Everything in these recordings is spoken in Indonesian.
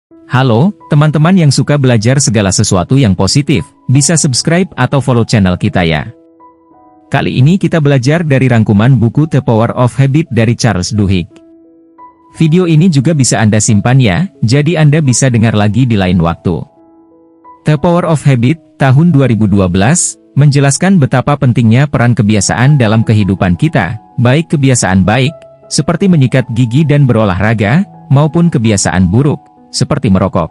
Halo, teman-teman yang suka belajar segala sesuatu yang positif, bisa subscribe atau follow channel kita ya. Kali ini kita belajar dari rangkuman buku The Power of Habit dari Charles Duhigg. Video ini juga bisa Anda simpan ya, jadi Anda bisa dengar lagi di lain waktu. The Power of Habit, tahun 2012, menjelaskan betapa pentingnya peran kebiasaan dalam kehidupan kita, baik kebiasaan baik, seperti menyikat gigi dan berolahraga, maupun kebiasaan buruk, seperti merokok.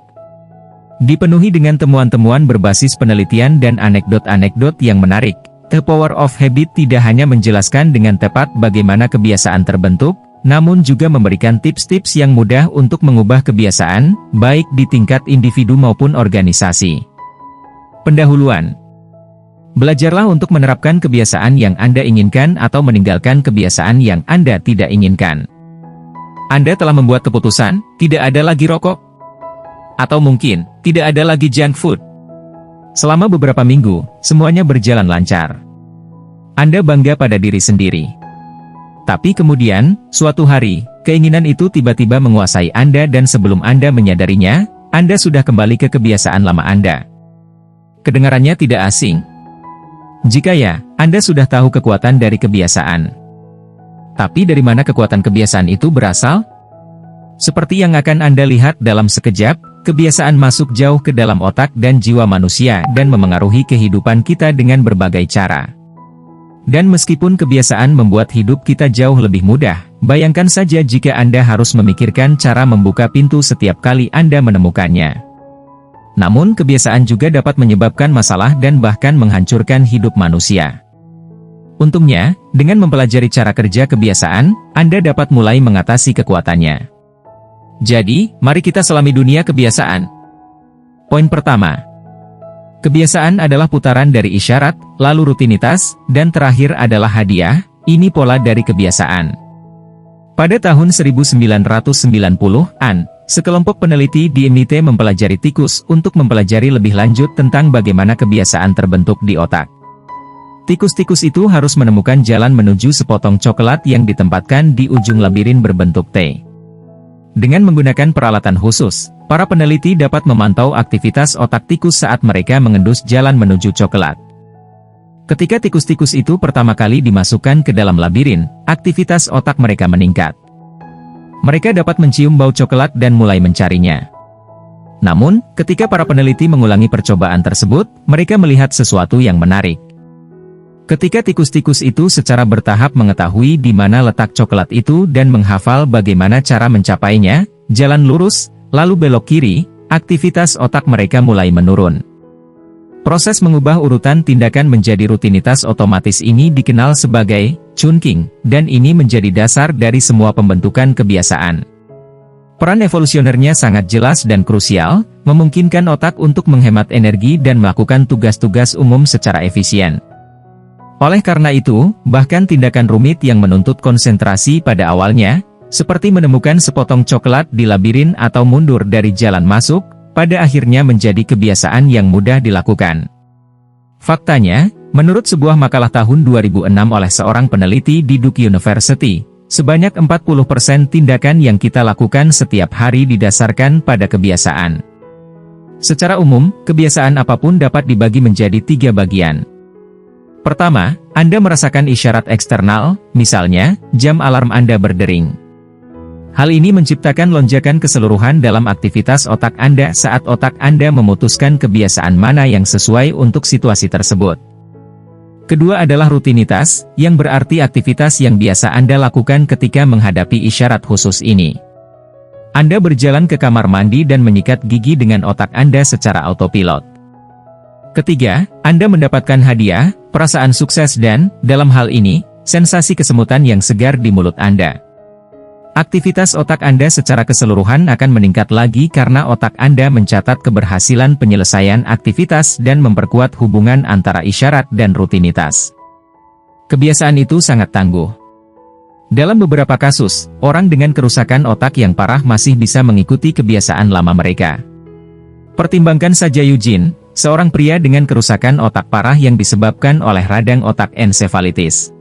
Dipenuhi dengan temuan-temuan berbasis penelitian dan anekdot-anekdot yang menarik, The Power of Habit tidak hanya menjelaskan dengan tepat bagaimana kebiasaan terbentuk, namun juga memberikan tips-tips yang mudah untuk mengubah kebiasaan, baik di tingkat individu maupun organisasi. Pendahuluan. Belajarlah untuk menerapkan kebiasaan yang Anda inginkan atau meninggalkan kebiasaan yang Anda tidak inginkan. Anda telah membuat keputusan, tidak ada lagi rokok. Atau mungkin, tidak ada lagi junk food. Selama beberapa minggu, semuanya berjalan lancar. Anda bangga pada diri sendiri. Tapi kemudian, suatu hari, keinginan itu tiba-tiba menguasai Anda dan sebelum Anda menyadarinya, Anda sudah kembali ke kebiasaan lama Anda. Kedengarannya tidak asing? Jika ya, Anda sudah tahu kekuatan dari kebiasaan. Tapi dari mana kekuatan kebiasaan itu berasal? Seperti yang akan Anda lihat dalam sekejap, kebiasaan masuk jauh ke dalam otak dan jiwa manusia dan memengaruhi kehidupan kita dengan berbagai cara. Dan meskipun kebiasaan membuat hidup kita jauh lebih mudah, bayangkan saja jika Anda harus memikirkan cara membuka pintu setiap kali Anda menemukannya. Namun kebiasaan juga dapat menyebabkan masalah dan bahkan menghancurkan hidup manusia. Untungnya, dengan mempelajari cara kerja kebiasaan, Anda dapat mulai mengatasi kekuatannya. Jadi, mari kita selami dunia kebiasaan. Poin pertama. Kebiasaan adalah putaran dari isyarat, lalu rutinitas, dan terakhir adalah hadiah. Ini pola dari kebiasaan. Pada tahun 1990-an, sekelompok peneliti di MIT mempelajari tikus untuk mempelajari lebih lanjut tentang bagaimana kebiasaan terbentuk di otak. Tikus-tikus itu harus menemukan jalan menuju sepotong coklat yang ditempatkan di ujung labirin berbentuk T. Dengan menggunakan peralatan khusus, para peneliti dapat memantau aktivitas otak tikus saat mereka mengendus jalan menuju coklat. Ketika tikus-tikus itu pertama kali dimasukkan ke dalam labirin, aktivitas otak mereka meningkat. Mereka dapat mencium bau coklat dan mulai mencarinya. Namun, ketika para peneliti mengulangi percobaan tersebut, mereka melihat sesuatu yang menarik. Ketika tikus-tikus itu secara bertahap mengetahui di mana letak coklat itu dan menghafal bagaimana cara mencapainya, jalan lurus, lalu belok kiri, aktivitas otak mereka mulai menurun. Proses mengubah urutan tindakan menjadi rutinitas otomatis ini dikenal sebagai chunking, dan ini menjadi dasar dari semua pembentukan kebiasaan. Peran evolusionernya sangat jelas dan krusial, memungkinkan otak untuk menghemat energi dan melakukan tugas-tugas umum secara efisien. Oleh karena itu, bahkan tindakan rumit yang menuntut konsentrasi pada awalnya, seperti menemukan sepotong coklat di labirin atau mundur dari jalan masuk, pada akhirnya menjadi kebiasaan yang mudah dilakukan. Faktanya, menurut sebuah makalah tahun 2006 oleh seorang peneliti di Duke University, sebanyak 40% tindakan yang kita lakukan setiap hari didasarkan pada kebiasaan. Secara umum, kebiasaan apapun dapat dibagi menjadi 3 bagian. Pertama, Anda merasakan isyarat eksternal, misalnya, jam alarm Anda berdering. Hal ini menciptakan lonjakan keseluruhan dalam aktivitas otak Anda saat otak Anda memutuskan kebiasaan mana yang sesuai untuk situasi tersebut. Kedua adalah rutinitas, yang berarti aktivitas yang biasa Anda lakukan ketika menghadapi isyarat khusus ini. Anda berjalan ke kamar mandi dan menyikat gigi dengan otak Anda secara autopilot. Ketiga, Anda mendapatkan hadiah, perasaan sukses dan, dalam hal ini, sensasi kesemutan yang segar di mulut Anda. Aktivitas otak Anda secara keseluruhan akan meningkat lagi karena otak Anda mencatat keberhasilan penyelesaian aktivitas dan memperkuat hubungan antara isyarat dan rutinitas. Kebiasaan itu sangat tangguh. Dalam beberapa kasus, orang dengan kerusakan otak yang parah masih bisa mengikuti kebiasaan lama mereka. Pertimbangkan saja Eugene, seorang pria dengan kerusakan otak parah yang disebabkan oleh radang otak ensefalitis.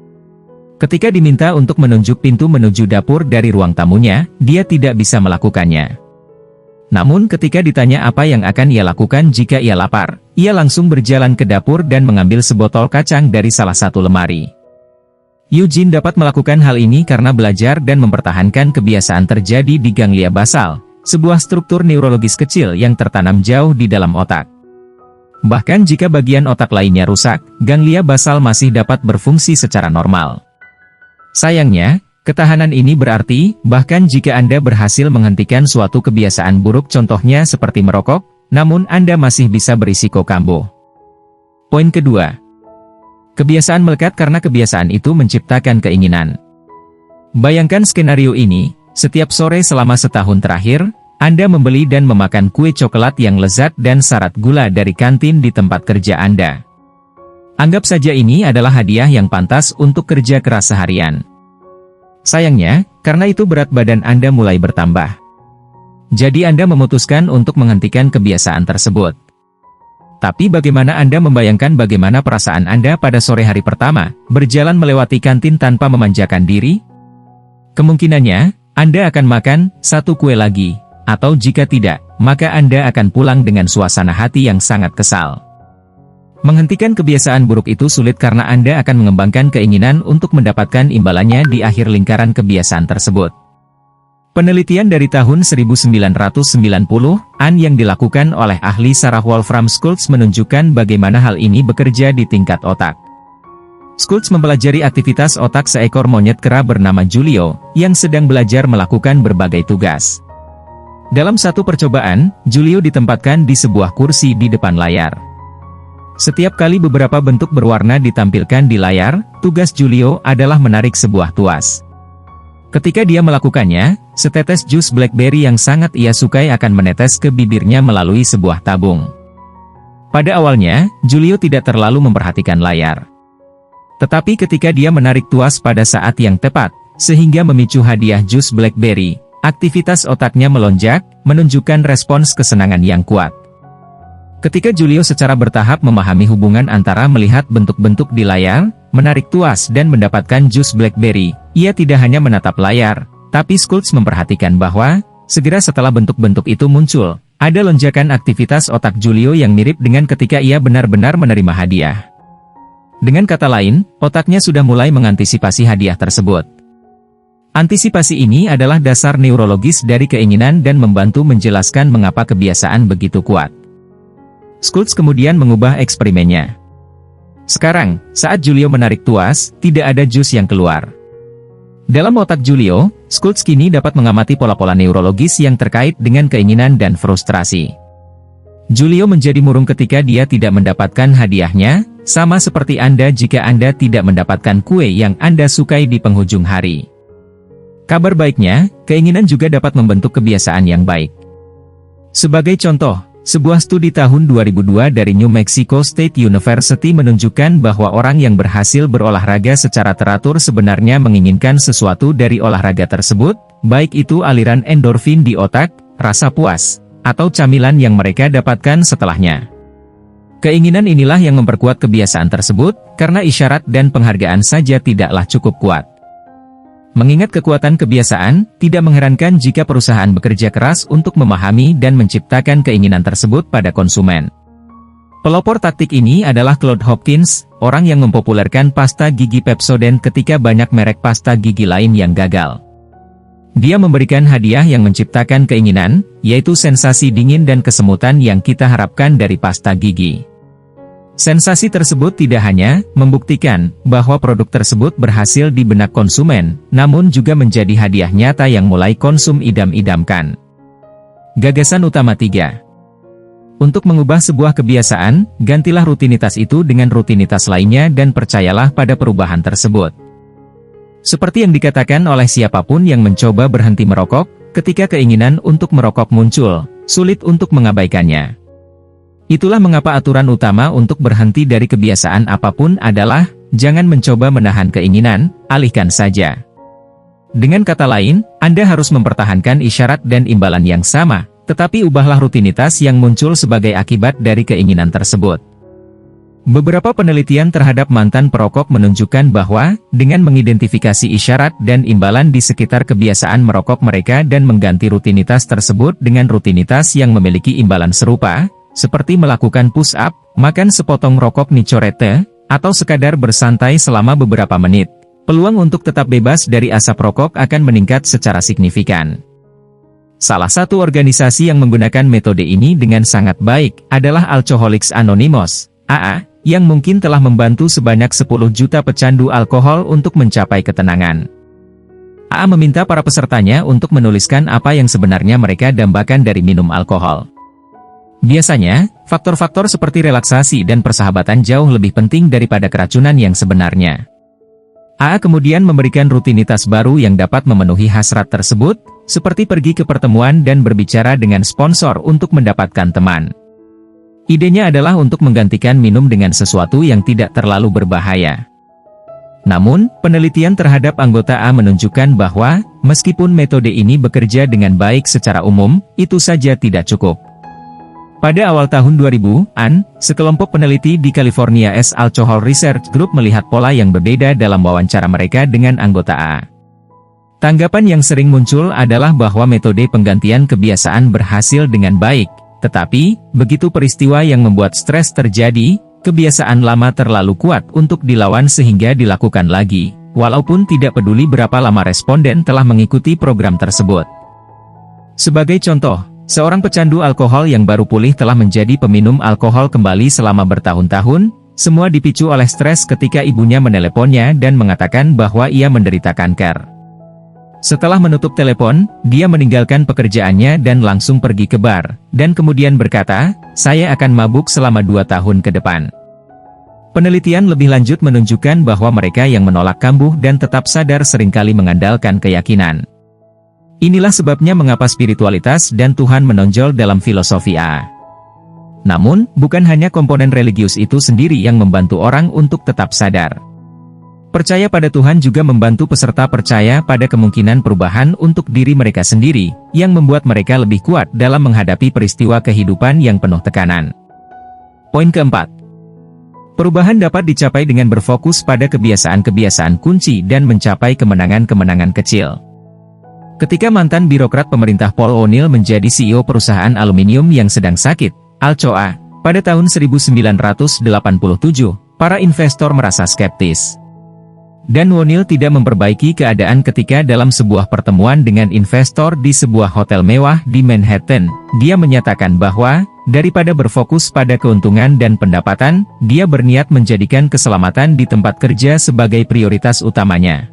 Ketika diminta untuk menunjuk pintu menuju dapur dari ruang tamunya, dia tidak bisa melakukannya. Namun ketika ditanya apa yang akan ia lakukan jika ia lapar, ia langsung berjalan ke dapur dan mengambil sebotol kacang dari salah satu lemari. Eugene dapat melakukan hal ini karena belajar dan mempertahankan kebiasaan terjadi di ganglia basal, sebuah struktur neurologis kecil yang tertanam jauh di dalam otak. Bahkan jika bagian otak lainnya rusak, ganglia basal masih dapat berfungsi secara normal. Sayangnya, ketahanan ini berarti, bahkan jika Anda berhasil menghentikan suatu kebiasaan buruk contohnya seperti merokok, namun Anda masih bisa berisiko kambuh. Poin kedua. Kebiasaan melekat karena kebiasaan itu menciptakan keinginan. Bayangkan skenario ini, setiap sore selama setahun terakhir, Anda membeli dan memakan kue coklat yang lezat dan syarat gula dari kantin di tempat kerja Anda. Anggap saja ini adalah hadiah yang pantas untuk kerja keras seharian. Sayangnya, karena itu berat badan Anda mulai bertambah. Jadi Anda memutuskan untuk menghentikan kebiasaan tersebut. Tapi bagaimana Anda membayangkan bagaimana perasaan Anda pada sore hari pertama, berjalan melewati kantin tanpa memanjakan diri? Kemungkinannya, Anda akan makan satu kue lagi, atau jika tidak, maka Anda akan pulang dengan suasana hati yang sangat kesal. Menghentikan kebiasaan buruk itu sulit karena Anda akan mengembangkan keinginan untuk mendapatkan imbalannya di akhir lingkaran kebiasaan tersebut. Penelitian dari tahun 1990-an yang dilakukan oleh ahli saraf Wolfram Schultz menunjukkan bagaimana hal ini bekerja di tingkat otak. Schultz mempelajari aktivitas otak seekor monyet kera bernama Julio, yang sedang belajar melakukan berbagai tugas. Dalam satu percobaan, Julio ditempatkan di sebuah kursi di depan layar. Setiap kali beberapa bentuk berwarna ditampilkan di layar, tugas Julio adalah menarik sebuah tuas. Ketika dia melakukannya, setetes jus blackberry yang sangat ia sukai akan menetes ke bibirnya melalui sebuah tabung. Pada awalnya, Julio tidak terlalu memperhatikan layar. Tetapi ketika dia menarik tuas pada saat yang tepat, sehingga memicu hadiah jus blackberry, aktivitas otaknya melonjak, menunjukkan respons kesenangan yang kuat. Ketika Julio secara bertahap memahami hubungan antara melihat bentuk-bentuk di layar, menarik tuas dan mendapatkan jus blackberry, ia tidak hanya menatap layar, tapi Schultz memperhatikan bahwa, segera setelah bentuk-bentuk itu muncul, ada lonjakan aktivitas otak Julio yang mirip dengan ketika ia benar-benar menerima hadiah. Dengan kata lain, otaknya sudah mulai mengantisipasi hadiah tersebut. Antisipasi ini adalah dasar neurologis dari keinginan dan membantu menjelaskan mengapa kebiasaan begitu kuat. Schultz kemudian mengubah eksperimennya. Sekarang, saat Julio menarik tuas, tidak ada jus yang keluar. Dalam otak Julio, Schultz kini dapat mengamati pola-pola neurologis yang terkait dengan keinginan dan frustrasi. Julio menjadi murung ketika dia tidak mendapatkan hadiahnya, sama seperti Anda jika Anda tidak mendapatkan kue yang Anda sukai di penghujung hari. Kabar baiknya, keinginan juga dapat membentuk kebiasaan yang baik. Sebagai contoh, sebuah studi tahun 2002 dari New Mexico State University menunjukkan bahwa orang yang berhasil berolahraga secara teratur sebenarnya menginginkan sesuatu dari olahraga tersebut, baik itu aliran endorfin di otak, rasa puas, atau camilan yang mereka dapatkan setelahnya. Keinginan inilah yang memperkuat kebiasaan tersebut, karena isyarat dan penghargaan saja tidaklah cukup kuat. Mengingat kekuatan kebiasaan, tidak mengherankan jika perusahaan bekerja keras untuk memahami dan menciptakan keinginan tersebut pada konsumen. Pelopor taktik ini adalah Claude Hopkins, orang yang mempopulerkan pasta gigi Pepsodent ketika banyak merek pasta gigi lain yang gagal. Dia memberikan hadiah yang menciptakan keinginan, yaitu sensasi dingin dan kesemutan yang kita harapkan dari pasta gigi. Sensasi tersebut tidak hanya membuktikan bahwa produk tersebut berhasil di benak konsumen, namun juga menjadi hadiah nyata yang mulai konsum idam-idamkan. Gagasan utama 3. Untuk mengubah sebuah kebiasaan, gantilah rutinitas itu dengan rutinitas lainnya dan percayalah pada perubahan tersebut. Seperti yang dikatakan oleh siapapun yang mencoba berhenti merokok, ketika keinginan untuk merokok muncul, sulit untuk mengabaikannya. Itulah mengapa aturan utama untuk berhenti dari kebiasaan apapun adalah, jangan mencoba menahan keinginan, alihkan saja. Dengan kata lain, Anda harus mempertahankan isyarat dan imbalan yang sama, tetapi ubahlah rutinitas yang muncul sebagai akibat dari keinginan tersebut. Beberapa penelitian terhadap mantan perokok menunjukkan bahwa, dengan mengidentifikasi isyarat dan imbalan di sekitar kebiasaan merokok mereka dan mengganti rutinitas tersebut dengan rutinitas yang memiliki imbalan serupa, seperti melakukan push-up, makan sepotong rokok nicorette, atau sekadar bersantai selama beberapa menit, peluang untuk tetap bebas dari asap rokok akan meningkat secara signifikan. Salah satu organisasi yang menggunakan metode ini dengan sangat baik adalah Alcoholics Anonymous, AA, yang mungkin telah membantu sebanyak 10 juta pecandu alkohol untuk mencapai ketenangan. AA meminta para pesertanya untuk menuliskan apa yang sebenarnya mereka dambakan dari minum alkohol. Biasanya, faktor-faktor seperti relaksasi dan persahabatan jauh lebih penting daripada keracunan yang sebenarnya. AA kemudian memberikan rutinitas baru yang dapat memenuhi hasrat tersebut, seperti pergi ke pertemuan dan berbicara dengan sponsor untuk mendapatkan teman. Idenya adalah untuk menggantikan minum dengan sesuatu yang tidak terlalu berbahaya. Namun, penelitian terhadap anggota A menunjukkan bahwa, meskipun metode ini bekerja dengan baik secara umum, itu saja tidak cukup. Pada awal tahun 2000-an, sekelompok peneliti di California Alcohol Research Group melihat pola yang berbeda dalam wawancara mereka dengan anggota A. Tanggapan yang sering muncul adalah bahwa metode penggantian kebiasaan berhasil dengan baik, tetapi, begitu peristiwa yang membuat stres terjadi, kebiasaan lama terlalu kuat untuk dilawan sehingga dilakukan lagi, walaupun tidak peduli berapa lama responden telah mengikuti program tersebut. Sebagai contoh, seorang pecandu alkohol yang baru pulih telah menjadi peminum alkohol kembali selama bertahun-tahun, semua dipicu oleh stres ketika ibunya meneleponnya dan mengatakan bahwa ia menderita kanker. Setelah menutup telepon, dia meninggalkan pekerjaannya dan langsung pergi ke bar, dan kemudian berkata, "Saya akan mabuk selama 2 tahun ke depan." Penelitian lebih lanjut menunjukkan bahwa mereka yang menolak kambuh dan tetap sadar seringkali mengandalkan keyakinan. Inilah sebabnya mengapa spiritualitas dan Tuhan menonjol dalam filosofi A. Namun, bukan hanya komponen religius itu sendiri yang membantu orang untuk tetap sadar. Percaya pada Tuhan juga membantu peserta percaya pada kemungkinan perubahan untuk diri mereka sendiri, yang membuat mereka lebih kuat dalam menghadapi peristiwa kehidupan yang penuh tekanan. Poin keempat. Perubahan dapat dicapai dengan berfokus pada kebiasaan-kebiasaan kunci dan mencapai kemenangan-kemenangan kecil. Ketika mantan birokrat pemerintah Paul O'Neill menjadi CEO perusahaan aluminium yang sedang sakit, Alcoa, pada tahun 1987, para investor merasa skeptis. Dan O'Neill tidak memperbaiki keadaan ketika dalam sebuah pertemuan dengan investor di sebuah hotel mewah di Manhattan, dia menyatakan bahwa, daripada berfokus pada keuntungan dan pendapatan, dia berniat menjadikan keselamatan di tempat kerja sebagai prioritas utamanya.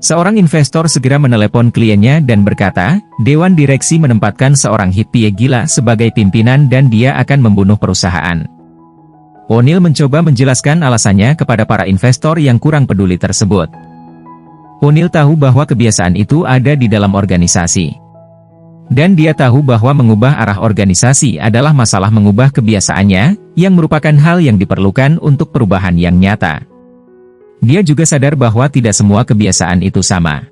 Seorang investor segera menelepon kliennya dan berkata, Dewan Direksi menempatkan seorang hippie gila sebagai pimpinan dan dia akan membunuh perusahaan. O'Neill mencoba menjelaskan alasannya kepada para investor yang kurang peduli tersebut. O'Neill tahu bahwa kebiasaan itu ada di dalam organisasi. Dan dia tahu bahwa mengubah arah organisasi adalah masalah mengubah kebiasaannya, yang merupakan hal yang diperlukan untuk perubahan yang nyata. Dia juga sadar bahwa tidak semua kebiasaan itu sama.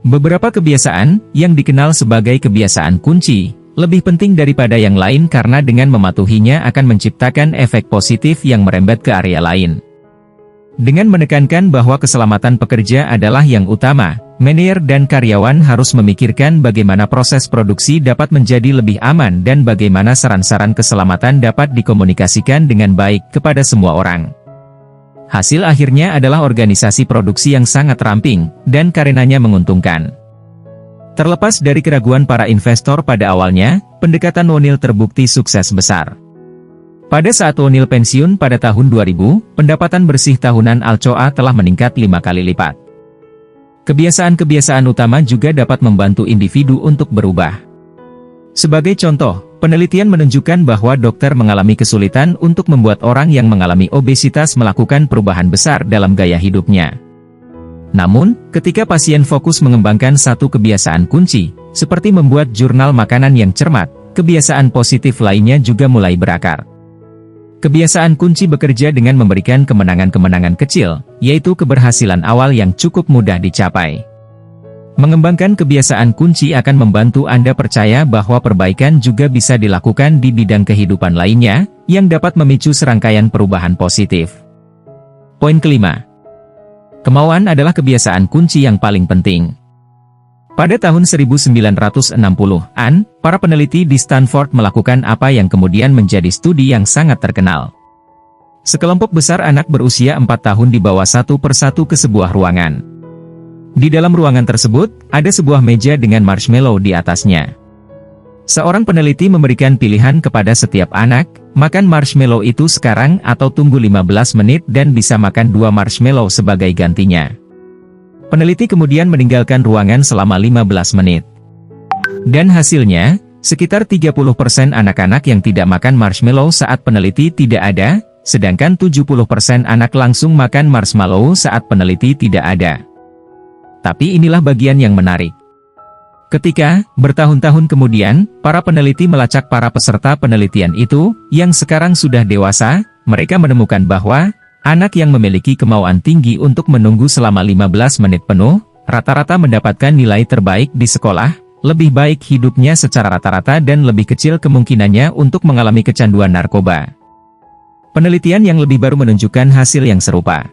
Beberapa kebiasaan, yang dikenal sebagai kebiasaan kunci, lebih penting daripada yang lain karena dengan mematuhinya akan menciptakan efek positif yang merembet ke area lain. Dengan menekankan bahwa keselamatan pekerja adalah yang utama, manajer dan karyawan harus memikirkan bagaimana proses produksi dapat menjadi lebih aman dan bagaimana saran-saran keselamatan dapat dikomunikasikan dengan baik kepada semua orang. Hasil akhirnya adalah organisasi produksi yang sangat ramping, dan karenanya menguntungkan. Terlepas dari keraguan para investor pada awalnya, pendekatan O'Neill terbukti sukses besar. Pada saat O'Neill pensiun pada tahun 2000, pendapatan bersih tahunan Alcoa telah meningkat 5 kali lipat. Kebiasaan-kebiasaan utama juga dapat membantu individu untuk berubah. Sebagai contoh, penelitian menunjukkan bahwa dokter mengalami kesulitan untuk membuat orang yang mengalami obesitas melakukan perubahan besar dalam gaya hidupnya. Namun, ketika pasien fokus mengembangkan satu kebiasaan kunci, seperti membuat jurnal makanan yang cermat, kebiasaan positif lainnya juga mulai berakar. Kebiasaan kunci bekerja dengan memberikan kemenangan-kemenangan kecil, yaitu keberhasilan awal yang cukup mudah dicapai. Mengembangkan kebiasaan kunci akan membantu Anda percaya bahwa perbaikan juga bisa dilakukan di bidang kehidupan lainnya, yang dapat memicu serangkaian perubahan positif. Poin kelima. Kemauan adalah kebiasaan kunci yang paling penting. Pada tahun 1960-an, para peneliti di Stanford melakukan apa yang kemudian menjadi studi yang sangat terkenal. Sekelompok besar anak berusia 4 tahun dibawa satu persatu ke sebuah ruangan. Di dalam ruangan tersebut, ada sebuah meja dengan marshmallow di atasnya. Seorang peneliti memberikan pilihan kepada setiap anak, makan marshmallow itu sekarang atau tunggu 15 menit dan bisa makan 2 marshmallow sebagai gantinya. Peneliti kemudian meninggalkan ruangan selama 15 menit. Dan hasilnya, sekitar 30% anak-anak yang tidak makan marshmallow saat peneliti tidak ada, sedangkan 70% anak langsung makan marshmallow saat peneliti tidak ada. Tapi inilah bagian yang menarik. Ketika, bertahun-tahun kemudian, para peneliti melacak para peserta penelitian itu, yang sekarang sudah dewasa, mereka menemukan bahwa, anak yang memiliki kemauan tinggi untuk menunggu selama 15 menit penuh, rata-rata mendapatkan nilai terbaik di sekolah, lebih baik hidupnya secara rata-rata dan lebih kecil kemungkinannya untuk mengalami kecanduan narkoba. Penelitian yang lebih baru menunjukkan hasil yang serupa.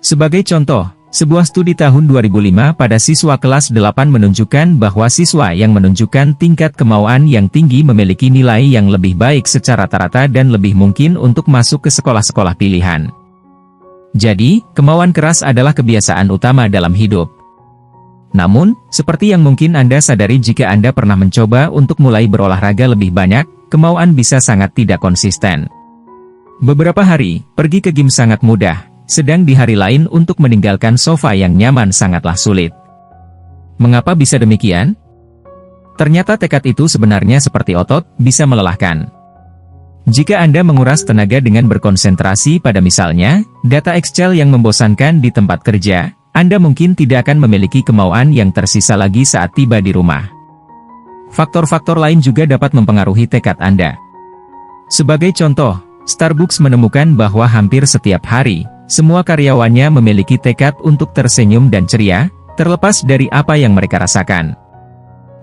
Sebagai contoh, sebuah studi tahun 2005 pada siswa kelas 8 menunjukkan bahwa siswa yang menunjukkan tingkat kemauan yang tinggi memiliki nilai yang lebih baik secara rata-rata dan lebih mungkin untuk masuk ke sekolah-sekolah pilihan. Jadi, kemauan keras adalah kebiasaan utama dalam hidup. Namun, seperti yang mungkin Anda sadari jika Anda pernah mencoba untuk mulai berolahraga lebih banyak, kemauan bisa sangat tidak konsisten. Beberapa hari, pergi ke gym sangat mudah, sedang di hari lain untuk meninggalkan sofa yang nyaman sangatlah sulit. Mengapa bisa demikian? Ternyata tekad itu sebenarnya seperti otot, bisa melelahkan. Jika Anda menguras tenaga dengan berkonsentrasi pada misalnya, data Excel yang membosankan di tempat kerja, Anda mungkin tidak akan memiliki kemauan yang tersisa lagi saat tiba di rumah. Faktor-faktor lain juga dapat mempengaruhi tekad Anda. Sebagai contoh, Starbucks menemukan bahwa hampir setiap hari, semua karyawannya memiliki tekad untuk tersenyum dan ceria, terlepas dari apa yang mereka rasakan.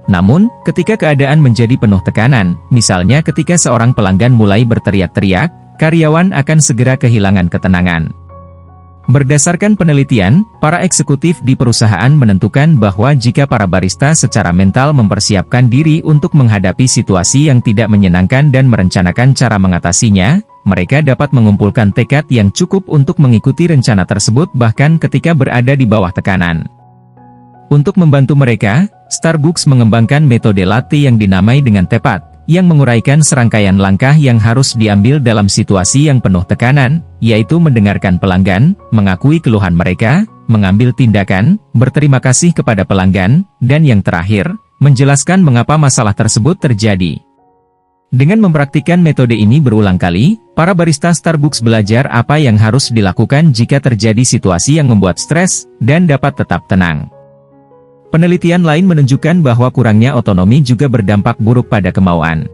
Namun, ketika keadaan menjadi penuh tekanan, misalnya ketika seorang pelanggan mulai berteriak-teriak, karyawan akan segera kehilangan ketenangan. Berdasarkan penelitian, para eksekutif di perusahaan menentukan bahwa jika para barista secara mental mempersiapkan diri untuk menghadapi situasi yang tidak menyenangkan dan merencanakan cara mengatasinya, mereka dapat mengumpulkan tekad yang cukup untuk mengikuti rencana tersebut bahkan ketika berada di bawah tekanan. Untuk membantu mereka, Starbucks mengembangkan metode latte yang dinamai dengan tepat, yang menguraikan serangkaian langkah yang harus diambil dalam situasi yang penuh tekanan, yaitu mendengarkan pelanggan, mengakui keluhan mereka, mengambil tindakan, berterima kasih kepada pelanggan, dan yang terakhir, menjelaskan mengapa masalah tersebut terjadi. Dengan mempraktikkan metode ini berulang kali, para barista Starbucks belajar apa yang harus dilakukan jika terjadi situasi yang membuat stres, dan dapat tetap tenang. Penelitian lain menunjukkan bahwa kurangnya otonomi juga berdampak buruk pada kemauan.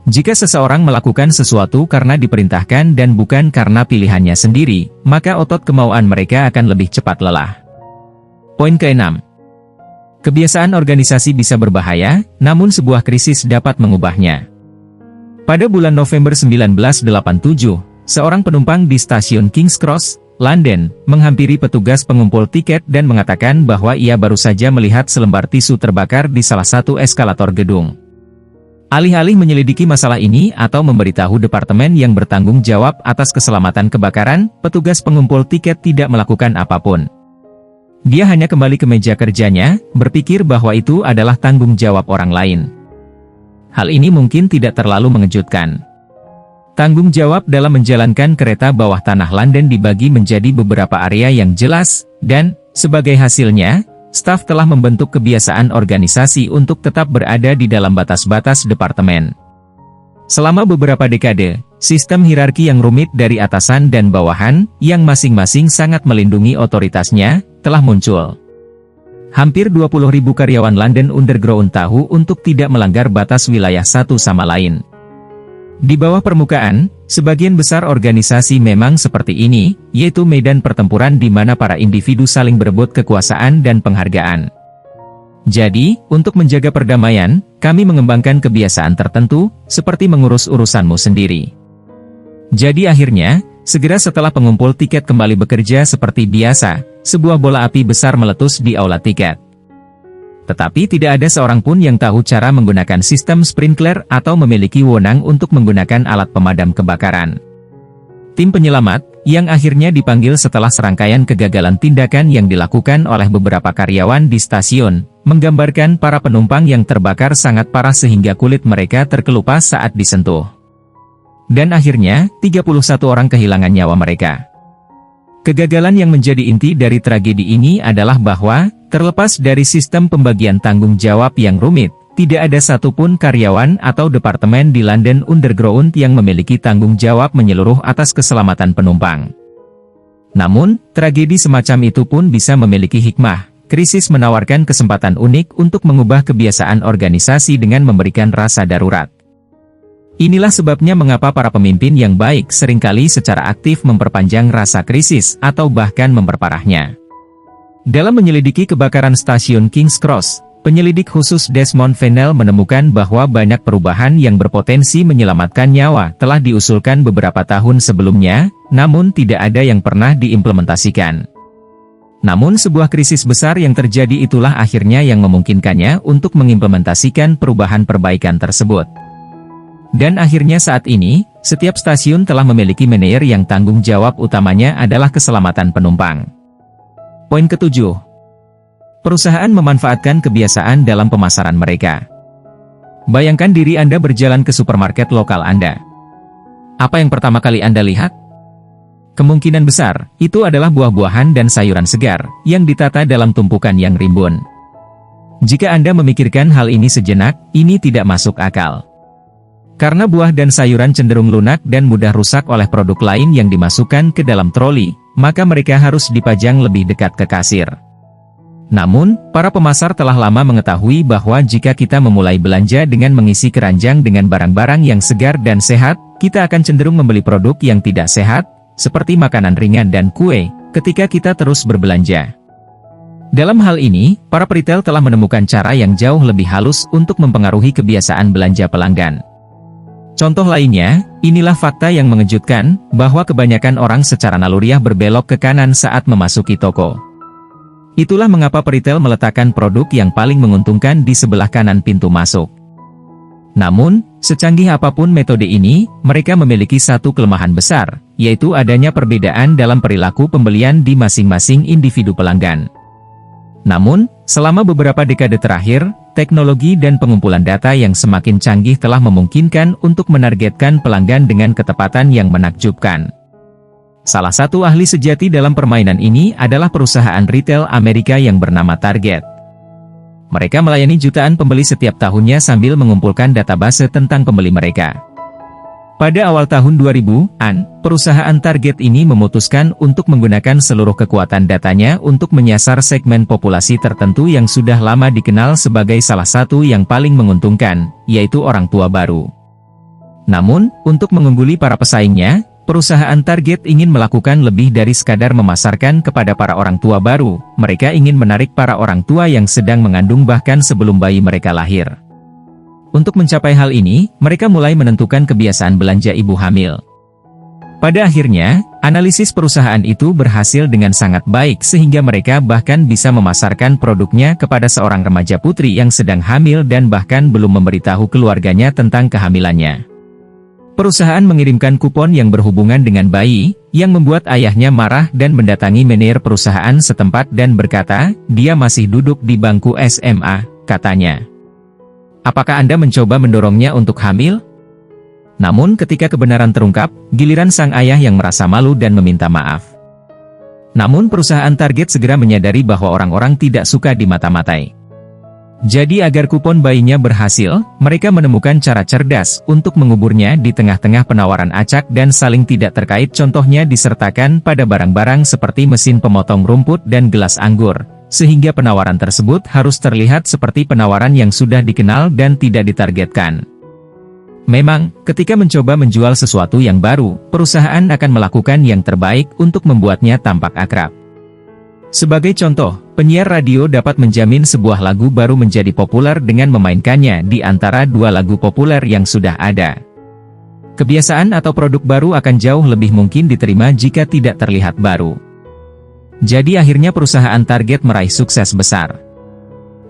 Jika seseorang melakukan sesuatu karena diperintahkan dan bukan karena pilihannya sendiri, maka otot kemauan mereka akan lebih cepat lelah. Poin ke-6. Kebiasaan organisasi bisa berbahaya, namun sebuah krisis dapat mengubahnya. Pada bulan November 1987, seorang penumpang di stasiun King's Cross, London, menghampiri petugas pengumpul tiket dan mengatakan bahwa ia baru saja melihat selembar tisu terbakar di salah satu eskalator gedung. Alih-alih menyelidiki masalah ini atau memberitahu departemen yang bertanggung jawab atas keselamatan kebakaran, petugas pengumpul tiket tidak melakukan apapun. Dia hanya kembali ke meja kerjanya, berpikir bahwa itu adalah tanggung jawab orang lain. Hal ini mungkin tidak terlalu mengejutkan. Tanggung jawab dalam menjalankan kereta bawah tanah London dibagi menjadi beberapa area yang jelas, dan, sebagai hasilnya, staf telah membentuk kebiasaan organisasi untuk tetap berada di dalam batas-batas departemen. Selama beberapa dekade, sistem hierarki yang rumit dari atasan dan bawahan, yang masing-masing sangat melindungi otoritasnya, telah muncul. Hampir 20.000 karyawan London Underground tahu untuk tidak melanggar batas wilayah satu sama lain. Di bawah permukaan, sebagian besar organisasi memang seperti ini, yaitu medan pertempuran di mana para individu saling berebut kekuasaan dan penghargaan. Jadi, untuk menjaga perdamaian, kami mengembangkan kebiasaan tertentu, seperti mengurus urusanmu sendiri. Jadi akhirnya, segera setelah pengumpul tiket kembali bekerja seperti biasa, sebuah bola api besar meletus di aula tiket. Tetapi tidak ada seorang pun yang tahu cara menggunakan sistem sprinkler atau memiliki wewenang untuk menggunakan alat pemadam kebakaran. Tim penyelamat, yang akhirnya dipanggil setelah serangkaian kegagalan tindakan yang dilakukan oleh beberapa karyawan di stasiun, menggambarkan para penumpang yang terbakar sangat parah sehingga kulit mereka terkelupas saat disentuh. Dan akhirnya, 31 orang kehilangan nyawa mereka. Kegagalan yang menjadi inti dari tragedi ini adalah bahwa, terlepas dari sistem pembagian tanggung jawab yang rumit, tidak ada satupun karyawan atau departemen di London Underground yang memiliki tanggung jawab menyeluruh atas keselamatan penumpang. Namun, tragedi semacam itu pun bisa memiliki hikmah. Krisis menawarkan kesempatan unik untuk mengubah kebiasaan organisasi dengan memberikan rasa darurat. Inilah sebabnya mengapa para pemimpin yang baik seringkali secara aktif memperpanjang rasa krisis atau bahkan memperparahnya. Dalam menyelidiki kebakaran stasiun King's Cross, penyelidik khusus Desmond Fennell menemukan bahwa banyak perubahan yang berpotensi menyelamatkan nyawa telah diusulkan beberapa tahun sebelumnya, namun tidak ada yang pernah diimplementasikan. Namun sebuah krisis besar yang terjadi itulah akhirnya yang memungkinkannya untuk mengimplementasikan perubahan perbaikan tersebut. Dan akhirnya saat ini, setiap stasiun telah memiliki manajer yang tanggung jawab utamanya adalah keselamatan penumpang. Poin ketujuh. Perusahaan memanfaatkan kebiasaan dalam pemasaran mereka. Bayangkan diri Anda berjalan ke supermarket lokal Anda. Apa yang pertama kali Anda lihat? Kemungkinan besar, itu adalah buah-buahan dan sayuran segar, yang ditata dalam tumpukan yang rimbun. Jika Anda memikirkan hal ini sejenak, ini tidak masuk akal. Karena buah dan sayuran cenderung lunak dan mudah rusak oleh produk lain yang dimasukkan ke dalam troli, maka mereka harus dipajang lebih dekat ke kasir. Namun, para pemasar telah lama mengetahui bahwa jika kita memulai belanja dengan mengisi keranjang dengan barang-barang yang segar dan sehat, kita akan cenderung membeli produk yang tidak sehat, seperti makanan ringan dan kue, ketika kita terus berbelanja. Dalam hal ini, para peritel telah menemukan cara yang jauh lebih halus untuk mempengaruhi kebiasaan belanja pelanggan. Contoh lainnya, inilah fakta yang mengejutkan, bahwa kebanyakan orang secara naluriah berbelok ke kanan saat memasuki toko. Itulah mengapa peritel meletakkan produk yang paling menguntungkan di sebelah kanan pintu masuk. Namun, secanggih apapun metode ini, mereka memiliki satu kelemahan besar, yaitu adanya perbedaan dalam perilaku pembelian di masing-masing individu pelanggan. Namun, selama beberapa dekade terakhir, teknologi dan pengumpulan data yang semakin canggih telah memungkinkan untuk menargetkan pelanggan dengan ketepatan yang menakjubkan. Salah satu ahli sejati dalam permainan ini adalah perusahaan retail Amerika yang bernama Target. Mereka melayani jutaan pembeli setiap tahunnya sambil mengumpulkan database tentang pembeli mereka. Pada awal tahun 2000-an, perusahaan Target ini memutuskan untuk menggunakan seluruh kekuatan datanya untuk menyasar segmen populasi tertentu yang sudah lama dikenal sebagai salah satu yang paling menguntungkan, yaitu orang tua baru. Namun, untuk mengungguli para pesaingnya, perusahaan Target ingin melakukan lebih dari sekadar memasarkan kepada para orang tua baru. Mereka ingin menarik para orang tua yang sedang mengandung bahkan sebelum bayi mereka lahir. Untuk mencapai hal ini, mereka mulai menentukan kebiasaan belanja ibu hamil. Pada akhirnya, analisis perusahaan itu berhasil dengan sangat baik sehingga mereka bahkan bisa memasarkan produknya kepada seorang remaja putri yang sedang hamil dan bahkan belum memberitahu keluarganya tentang kehamilannya. Perusahaan mengirimkan kupon yang berhubungan dengan bayi, yang membuat ayahnya marah dan mendatangi manajer perusahaan setempat dan berkata, "Dia masih duduk di bangku SMA," katanya. "Apakah Anda mencoba mendorongnya untuk hamil?" Namun ketika kebenaran terungkap, giliran sang ayah yang merasa malu dan meminta maaf. Namun perusahaan Target segera menyadari bahwa orang-orang tidak suka dimata-matai. Jadi agar kupon bayinya berhasil, mereka menemukan cara cerdas untuk menguburnya di tengah-tengah penawaran acak dan saling tidak terkait, contohnya disertakan pada barang-barang seperti mesin pemotong rumput dan gelas anggur, sehingga penawaran tersebut harus terlihat seperti penawaran yang sudah dikenal dan tidak ditargetkan. Memang, ketika mencoba menjual sesuatu yang baru, perusahaan akan melakukan yang terbaik untuk membuatnya tampak akrab. Sebagai contoh, penyiar radio dapat menjamin sebuah lagu baru menjadi populer dengan memainkannya di antara dua lagu populer yang sudah ada. Kebiasaan atau produk baru akan jauh lebih mungkin diterima jika tidak terlihat baru. Jadi akhirnya perusahaan target meraih sukses besar.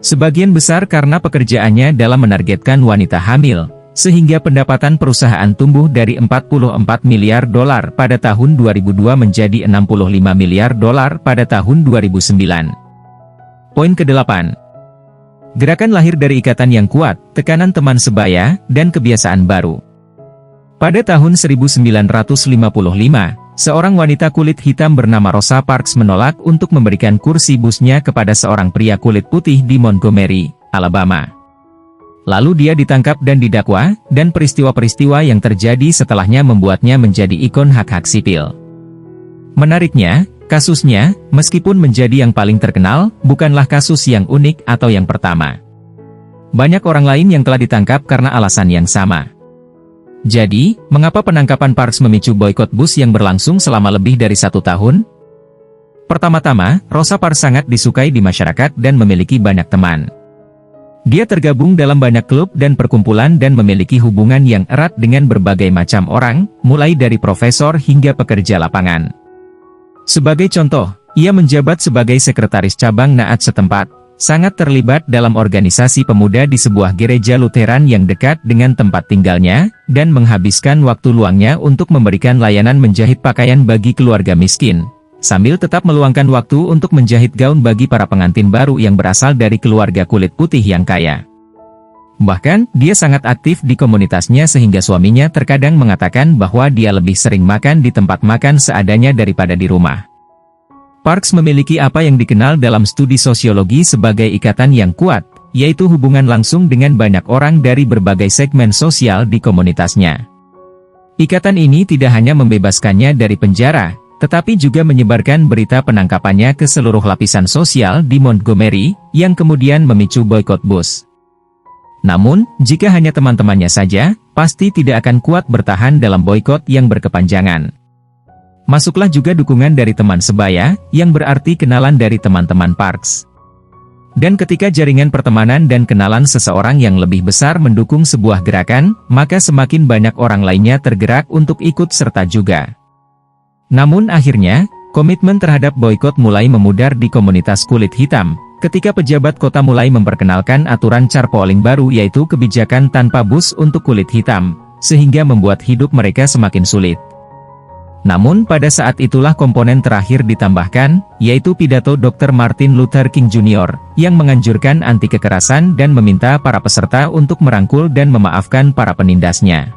Sebagian besar karena pekerjaannya dalam menargetkan wanita hamil, sehingga pendapatan perusahaan tumbuh dari 44 miliar dolar pada tahun 2002 menjadi 65 miliar dolar pada tahun 2009. Poin ke-8. Gerakan lahir dari ikatan yang kuat, tekanan teman sebaya, dan kebiasaan baru. Pada tahun 1955, seorang wanita kulit hitam bernama Rosa Parks menolak untuk memberikan kursi busnya kepada seorang pria kulit putih di Montgomery, Alabama. Lalu dia ditangkap dan didakwa, dan peristiwa-peristiwa yang terjadi setelahnya membuatnya menjadi ikon hak-hak sipil. Menariknya, kasusnya, meskipun menjadi yang paling terkenal, bukanlah kasus yang unik atau yang pertama. Banyak orang lain yang telah ditangkap karena alasan yang sama. Jadi, mengapa penangkapan Parks memicu boikot bus yang berlangsung selama lebih dari 1 tahun? Pertama-tama, Rosa Parks sangat disukai di masyarakat dan memiliki banyak teman. Dia tergabung dalam banyak klub dan perkumpulan dan memiliki hubungan yang erat dengan berbagai macam orang, mulai dari profesor hingga pekerja lapangan. Sebagai contoh, ia menjabat sebagai sekretaris cabang Naat setempat, sangat terlibat dalam organisasi pemuda di sebuah gereja Lutheran yang dekat dengan tempat tinggalnya, dan menghabiskan waktu luangnya untuk memberikan layanan menjahit pakaian bagi keluarga miskin, sambil tetap meluangkan waktu untuk menjahit gaun bagi para pengantin baru yang berasal dari keluarga kulit putih yang kaya. Bahkan, dia sangat aktif di komunitasnya sehingga suaminya terkadang mengatakan bahwa dia lebih sering makan di tempat makan seadanya daripada di rumah. Parks memiliki apa yang dikenal dalam studi sosiologi sebagai ikatan yang kuat, yaitu hubungan langsung dengan banyak orang dari berbagai segmen sosial di komunitasnya. Ikatan ini tidak hanya membebaskannya dari penjara, tetapi juga menyebarkan berita penangkapannya ke seluruh lapisan sosial di Montgomery, yang kemudian memicu boikot bus. Namun, jika hanya teman-temannya saja, pasti tidak akan kuat bertahan dalam boikot yang berkepanjangan. Masuklah juga dukungan dari teman sebaya, yang berarti kenalan dari teman-teman Parks. Dan ketika jaringan pertemanan dan kenalan seseorang yang lebih besar mendukung sebuah gerakan, maka semakin banyak orang lainnya tergerak untuk ikut serta juga. Namun akhirnya, komitmen terhadap boikot mulai memudar di komunitas kulit hitam, ketika pejabat kota mulai memperkenalkan aturan carpooling baru yaitu kebijakan tanpa bus untuk kulit hitam, sehingga membuat hidup mereka semakin sulit. Namun pada saat itulah komponen terakhir ditambahkan, yaitu pidato Dr. Martin Luther King Jr., yang menganjurkan anti kekerasan dan meminta para peserta untuk merangkul dan memaafkan para penindasnya.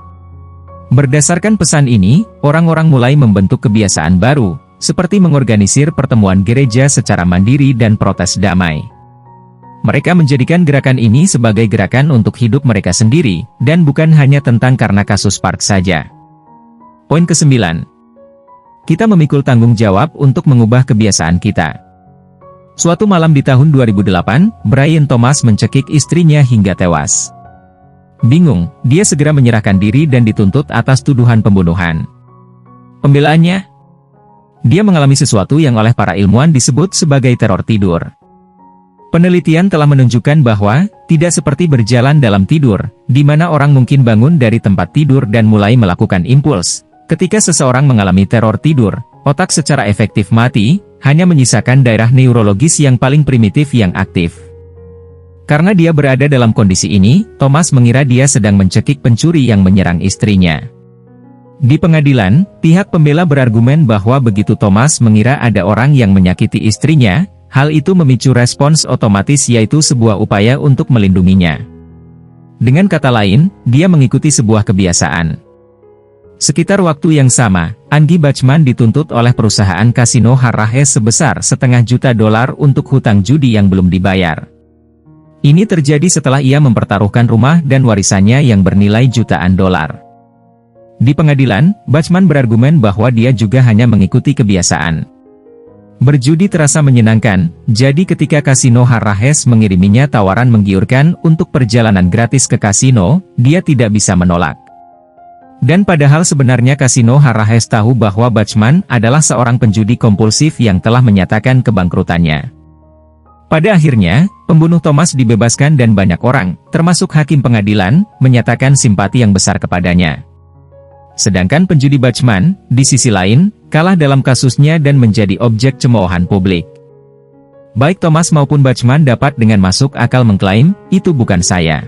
Berdasarkan pesan ini, orang-orang mulai membentuk kebiasaan baru, seperti mengorganisir pertemuan gereja secara mandiri dan protes damai. Mereka menjadikan gerakan ini sebagai gerakan untuk hidup mereka sendiri, dan bukan hanya tentang karena kasus Parks saja. Poin ke-9. Kita memikul tanggung jawab untuk mengubah kebiasaan kita. Suatu malam di tahun 2008, Brian Thomas mencekik istrinya hingga tewas. Bingung, dia segera menyerahkan diri dan dituntut atas tuduhan pembunuhan. Pembelaannya? Dia mengalami sesuatu yang oleh para ilmuwan disebut sebagai teror tidur. Penelitian telah menunjukkan bahwa, tidak seperti berjalan dalam tidur, di mana orang mungkin bangun dari tempat tidur dan mulai melakukan impuls. Ketika seseorang mengalami teror tidur, otak secara efektif mati, hanya menyisakan daerah neurologis yang paling primitif yang aktif. Karena dia berada dalam kondisi ini, Thomas mengira dia sedang mencekik pencuri yang menyerang istrinya. Di pengadilan, pihak pembela berargumen bahwa begitu Thomas mengira ada orang yang menyakiti istrinya, hal itu memicu respons otomatis yaitu sebuah upaya untuk melindunginya. Dengan kata lain, dia mengikuti sebuah kebiasaan. Sekitar waktu yang sama, Angie Bachman dituntut oleh perusahaan kasino Harrah's sebesar $500 juta untuk hutang judi yang belum dibayar. Ini terjadi setelah ia mempertaruhkan rumah dan warisannya yang bernilai jutaan dolar. Di pengadilan, Bachman berargumen bahwa dia juga hanya mengikuti kebiasaan. Berjudi terasa menyenangkan, jadi ketika kasino Harrah's mengiriminya tawaran menggiurkan untuk perjalanan gratis ke kasino, dia tidak bisa menolak. Dan padahal sebenarnya kasino Harrah's tahu bahwa Bachman adalah seorang penjudi kompulsif yang telah menyatakan kebangkrutannya. Pada akhirnya, pembunuh Thomas dibebaskan dan banyak orang, termasuk hakim pengadilan, menyatakan simpati yang besar kepadanya. Sedangkan penjudi Bachmann, di sisi lain, kalah dalam kasusnya dan menjadi objek cemoohan publik. Baik Thomas maupun Bachmann dapat dengan masuk akal mengklaim, itu bukan saya.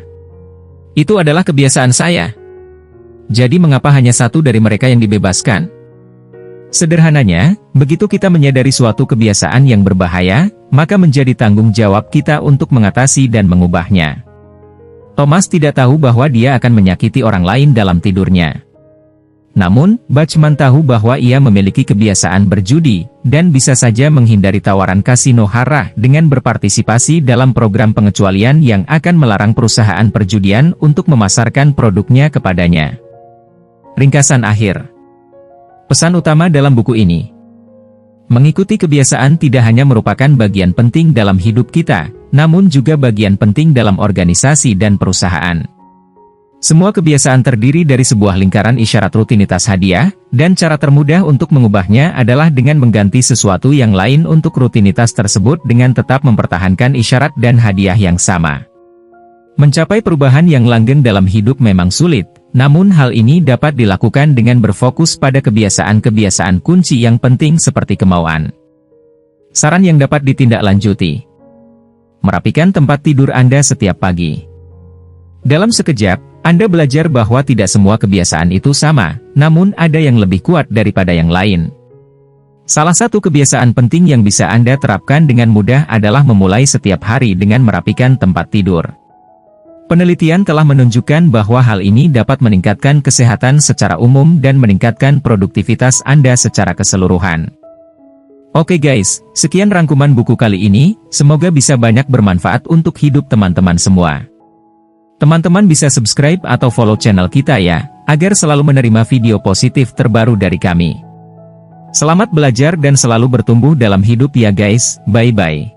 Itu adalah kebiasaan saya. Jadi mengapa hanya satu dari mereka yang dibebaskan? Sederhananya, begitu kita menyadari suatu kebiasaan yang berbahaya, maka menjadi tanggung jawab kita untuk mengatasi dan mengubahnya. Thomas tidak tahu bahwa dia akan menyakiti orang lain dalam tidurnya. Namun, Bachmann tahu bahwa ia memiliki kebiasaan berjudi, dan bisa saja menghindari tawaran kasino hara dengan berpartisipasi dalam program pengecualian yang akan melarang perusahaan perjudian untuk memasarkan produknya kepadanya. Ringkasan akhir. Pesan utama dalam buku ini. Mengikuti kebiasaan tidak hanya merupakan bagian penting dalam hidup kita, namun juga bagian penting dalam organisasi dan perusahaan. Semua kebiasaan terdiri dari sebuah lingkaran isyarat rutinitas hadiah, dan cara termudah untuk mengubahnya adalah dengan mengganti sesuatu yang lain untuk rutinitas tersebut dengan tetap mempertahankan isyarat dan hadiah yang sama. Mencapai perubahan yang langgeng dalam hidup memang sulit, namun hal ini dapat dilakukan dengan berfokus pada kebiasaan-kebiasaan kunci yang penting seperti kemauan. Saran yang dapat ditindaklanjuti. Merapikan tempat tidur Anda setiap pagi. Dalam sekejap, Anda belajar bahwa tidak semua kebiasaan itu sama, namun ada yang lebih kuat daripada yang lain. Salah satu kebiasaan penting yang bisa Anda terapkan dengan mudah adalah memulai setiap hari dengan merapikan tempat tidur. Penelitian telah menunjukkan bahwa hal ini dapat meningkatkan kesehatan secara umum dan meningkatkan produktivitas Anda secara keseluruhan. Oke guys, sekian rangkuman buku kali ini, semoga bisa banyak bermanfaat untuk hidup teman-teman semua. Teman-teman bisa subscribe atau follow channel kita ya, agar selalu menerima video positif terbaru dari kami. Selamat belajar dan selalu bertumbuh dalam hidup ya guys, bye-bye.